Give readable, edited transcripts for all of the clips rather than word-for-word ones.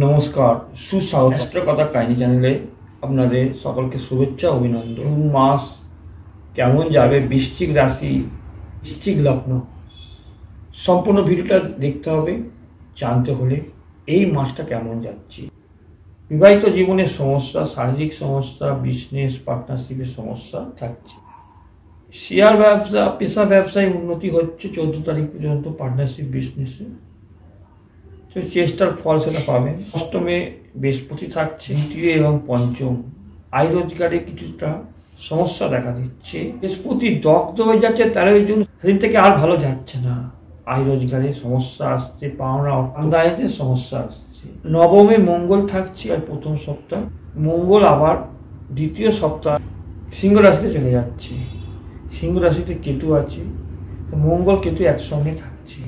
নমস্কার, সুস্বাগত কথা কাহিনী চ্যানেলে আপনাদের সকলকে শুভেচ্ছা অভিনন্দন। জুন মাস কেমন যাবে বৃশ্চিক রাশি, বৃশ্চিক লগ্ন, সম্পূর্ণ ভিডিওটা দেখতে হবে জানতে হলে এই মাসটা কেমন যাচ্ছে। বিবাহিত জীবনের সমস্যা, শারীরিক সমস্যা, বিজনেস পার্টনারশিপের সমস্যা থাকছে। শেয়ার ব্যবসা, পেশা ব্যবসায় উন্নতি হচ্ছে 14 তারিখ পর্যন্ত পার্টনারশিপ বিজনেসে, তো চেষ্টার ফল সেটা পাবেন। অষ্টমে বৃহস্পতি থাকছে, দ্বিতীয় এবং পঞ্চম আয় রোজগারে কিছুটা সমস্যা দেখা দিচ্ছে। বৃহস্পতি দগ্ধ হয়ে যাচ্ছে 13 জুন, সেদিন থেকে আর ভালো যাচ্ছে না। আয় রোজগারে সমস্যা আসছে, পাওনা আদায়ের সমস্যা আসছে। নবমে মঙ্গল থাকছে আর প্রথম সপ্তাহ, মঙ্গল আবার দ্বিতীয় সপ্তাহ সিংহ রাশিতে চলে যাচ্ছে। সিংহ রাশিতে কেতু আছে, মঙ্গল কেতু একসঙ্গে থাকছে।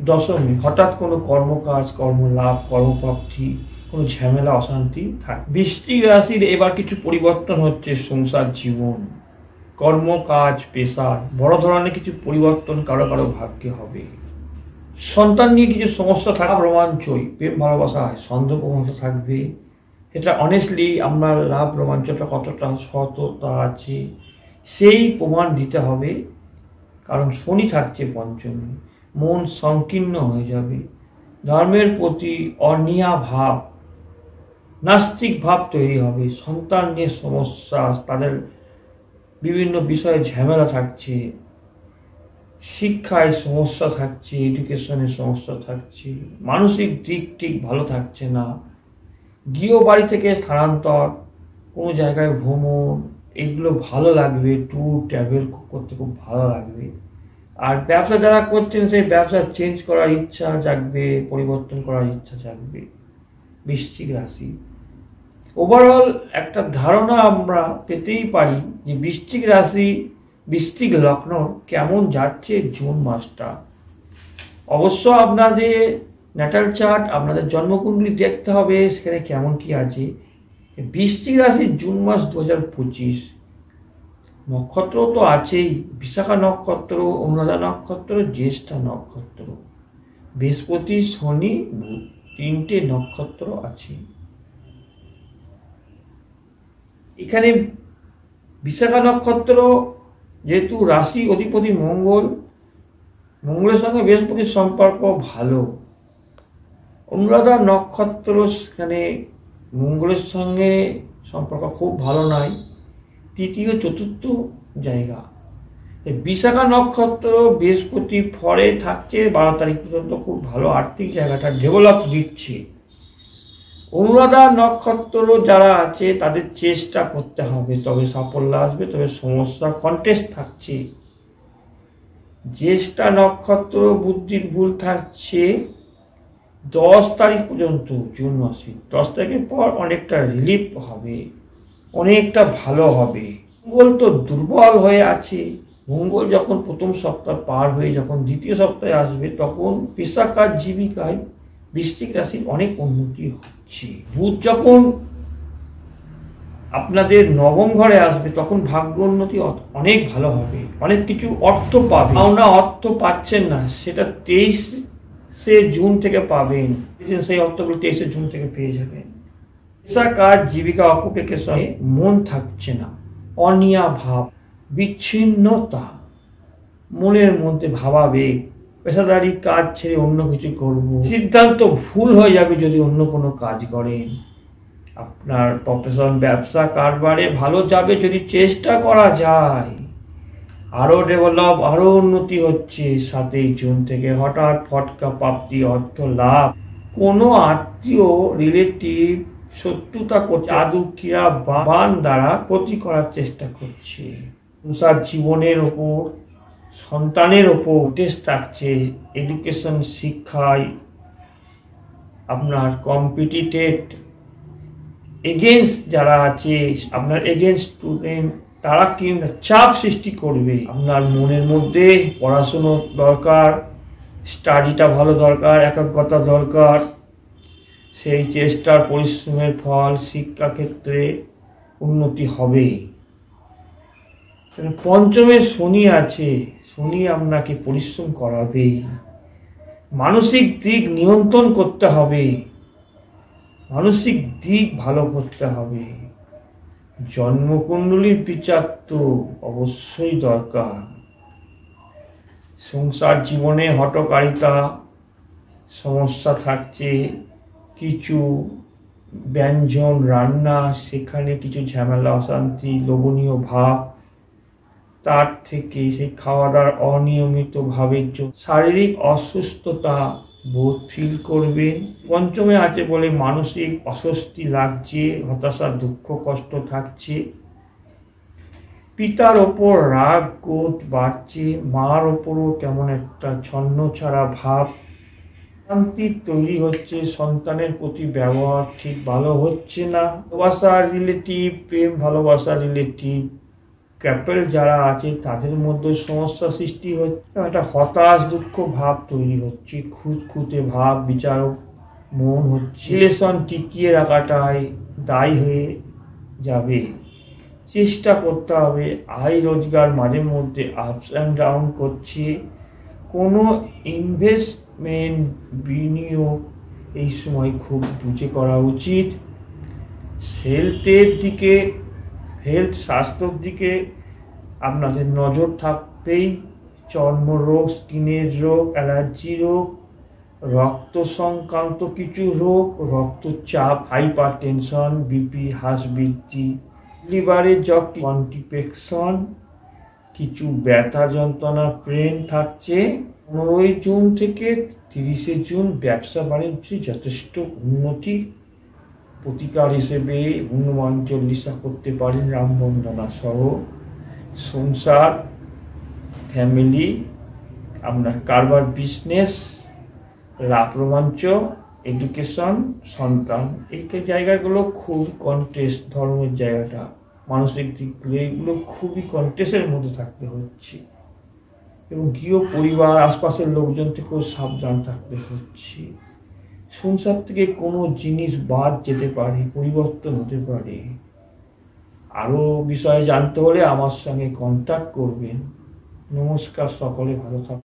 দশমী হঠাৎ কোনো কর্মকাজ, কর্মলাভ, কর্মপ্রাপ্তি, কোনো ঝামেলা অশান্তি থাকে। বৃশ্চিক রাশির এবার কিছু পরিবর্তন হচ্ছে সংসার জীবন, কর্মকাজ, পেশার বড় ধরনের কিছু পরিবর্তন কারো কারো ভাগ্যে হবে। সন্তান নিয়ে কিছু সমস্যা থাকা রোমাঞ্চই, প্রেম ভালোবাসায় সন্দেহ প্রবণতা থাকবে। এটা অনেস্টলি আপনার লাভ রোমাঞ্চটা কতটা সততা আছে সেই প্রমাণ দিতে হবে, কারণ শনি থাকছে পঞ্চমী। মন সংকীর্ণ হয়ে যাবে, ধর্মের প্রতি অনীহা ভাব, নাস্তিক ভাব তৈরি হবে। সন্তান নিয়ে সমস্যা, তাদের বিভিন্ন বিষয়ে ঝামেলা থাকছে, শিক্ষায় সমস্যা থাকছে, এডুকেশনের সমস্যা থাকছে, মানসিক দিক ঠিক ভালো থাকছে না। গৃহবাড়ি থেকে স্থানান্তর, কোনো জায়গায় ভ্রমণ, এগুলো ভালো লাগবে। ট্যুর ট্রাভেল করতে খুব ভালো লাগবে। আর ব্যবসা যারা করছেন সেই ব্যবসা চেঞ্জ করার ইচ্ছা জাগবে, পরিবর্তন করার ইচ্ছা জাগবে। বৃশ্চিক রাশি ওভারঅল একটা ধারণা আমরা পেতেই পারি যে বৃশ্চিক রাশি, বৃশ্চিক লগ্ন কেমন যাচ্ছে জুন মাসটা। অবশ্য আপনাদের ন্যাটাল চার্ট, আপনাদের জন্মকুণ্ডলী দেখতে হবে সেখানে কেমন কি আছে। বৃশ্চিক রাশির জুন মাস 2025, নক্ষত্র তো আছেই, বিশাখা নক্ষত্র, অনুরাধা নক্ষত্র, জ্যেষ্ঠা নক্ষত্র, বৃহস্পতি, শনি, বুধ, 3টে নক্ষত্র আছে। এখানে বিশাখা নক্ষত্র যেহেতু রাশি অধিপতি মঙ্গল, মঙ্গলের সঙ্গে বৃহস্পতির সম্পর্ক ভালো। অনুরাধা নক্ষত্র, সেখানে মঙ্গলের সঙ্গে সম্পর্ক খুব ভালো নয়, তৃতীয় চতুর্থ জায়গা। বিশাখা নক্ষত্র বৃহস্পতি ফরে থাকছে 12 তারিখ পর্যন্ত, খুব ভালো আর্থিক জায়গাটা ডেভেলপ দিচ্ছে। অনুরাধা নক্ষত্র যারা আছে তাদের চেষ্টা করতে হবে, তবে সাফল্য আসবে, তবে সমস্যা কন্টেস্ট থাকছে। জ্যেষ্ঠা নক্ষত্র বুদ্ধির ভুল থাকছে 10 তারিখ পর্যন্ত জুন মাসে। 10 তারিখের পর অনেকটা রিলিফ হবে, অনেকটা ভালো হবে। মঙ্গল তো দুর্বল হয়ে আছে, মঙ্গল যখন প্রথম সপ্তাহ পার হয়ে যখন দ্বিতীয় সপ্তাহে আসবে তখন পেশা কাজ জীবিকায় বৃশ্চিক রাশির অনেক উন্নতি হচ্ছে। বুধ যখন আপনাদের নবম ঘরে আসবে তখন ভাগ্য উন্নতি অনেক ভালো হবে, অনেক কিছু অর্থ পাবে। না অর্থ পাচ্ছেন না, সেটা 23শে জুন থেকে পাবেন, সেই অর্থগুলো 23শে জুন থেকে পেয়ে যাবেন। পেশা কাজ জীবিকা অকুপেশনে মন থাকছে না, অনীহা ভাব, বিচ্ছিন্নতা, মনের মধ্যে ভাবাবেগ, পেশাদারি কাজ ছেড়ে অন্য কিছু করব, সিদ্ধান্ত ভুল হয়ে যাবে যদি অন্য কোনো কাজ করেন। আপনার প্রফেশন, ব্যবসা, কারবারে ভালো যাবে যদি চেষ্টা করা যায়। আরো ডেভেলপ, আরো উন্নতি হচ্ছে 7 জুন থেকে। হঠাৎ ফটকা প্রাপ্তি, অর্থ লাভ, কোনো আত্মীয় রিলেটিভ শত্রুতা করছে, আদুকিরা বান দ্বারা ক্ষতি করার চেষ্টা করছে। সংসার জীবনের ওপর, সন্তানের ওপর টেস্ট থাকছে। এডুকেশন, শিক্ষায় আপনার কম্পিটিটেড এগেনস্ট যারা আছে, আপনার এগেনস্ট স্টুডেন্ট, তারা কি চাপ সৃষ্টি করবে। আপনার মনের মধ্যে পড়াশুনো দরকার, স্টাডিটা ভালো দরকার, একাগ্রতা দরকার। সেই চেষ্টার পরিশ্রমের ফল শিক্ষাক্ষেত্রে উন্নতি হবে। পঞ্চমে শনি আছে, শনি আপনাকে পরিশ্রম করাবে, মানসিক দিক নিয়ন্ত্রণ করতে হবে। মানসিক দিক ভালো করতে হবে। জন্মকুণ্ডলীর বিচার তো অবশ্যই দরকার। সংসার জীবনে হঠকারিতা সমস্যা থাকছে, কিছু ব্যঞ্জন রান্না সেখানে কিছু ঝামেলা অশান্তি লোভনীয় ভাব, তার থেকে সেই খাওয়া দাওয়ার অনিয়মিত ভাবের জন্য শারীরিক অসুস্থতা বোধ ফিল করবেন। পঞ্চমে আছে বলে মানসিক অস্বস্তি লাগছে, হতাশা দুঃখ কষ্ট থাকছে। পিতার ওপর রাগ ক্রোধ বাড়ছে, মার ওপরও কেমন একটা ছন্ন ছাড়া ভাব, শান্তি তৈরি হচ্ছে, সন্তানের প্রতি ব্যবহার ঠিক ভালো হচ্ছে না। ভালোবাসার রিলেটিভ, প্রেম ভালোবাসার রিলেটিভ কাপল যারা আছে তাদের মধ্যে সমস্যা সৃষ্টি হচ্ছে, একটা হতাশ দুঃখ ভাব তৈরি হচ্ছে, খুঁতখুঁতে ভাব বিচারক মন হচ্ছে। রিলেশন টিকিয়ে রাখাটাই দায়ী হয়ে যাবে। চেষ্টা করতে হবে। আয় রোজগার মাঝে মধ্যে আপস অ্যান্ড ডাউন করছে। কোনো ইনভেস্টমেন্ট বিনিয়োগ এই সময় খুব বুঝে করা উচিত। স্বাস্থ্যর দিকে আপনাদের নজর থাকবেই। চর্মরোগ, স্কিনের রোগ, অ্যালার্জি রোগ, রক্ত সংক্রান্ত কিছু রোগ, রক্তচাপ, হাইপার টেনশন, বিপি হ্রাস বৃদ্ধি, লিভারের কনস্টিপেশন, কিছু ব্যথা যন্ত্রণা পেন থাকছে। 15 জুন থেকে 30 জুন ব্যবসা বাণিজ্যে যথেষ্ট উন্নতি। প্রতিকার হিসেবে হনুমান চল্লিশা করতে পারেন, রাম বন্দনা সহ। সংসার, ফ্যামিলি, আপনার কারবার, বিজনেস, লাভ, রোমাঞ্চ, এডুকেশন, সন্তান, এই জায়গাগুলো খুব কন্টেস্ট। ধর্মের জায়গাটা, মানসিক দিকগুলো, এগুলো খুবই কন্টেস্টের মধ্যে থাকতে হচ্ছে এবং গৃহ পরিবার আশপাশের লোকজন থেকেও সাবধান থাকতে হচ্ছে। সংসার থেকে কোনো জিনিস বাদ যেতে পারে, পরিবর্তন হতে পারে। আরও বিষয়ে জানতে হলে আমার সঙ্গে কন্ট্যাক্ট করবেন। নমস্কার, সকলে ভালো থাকুন।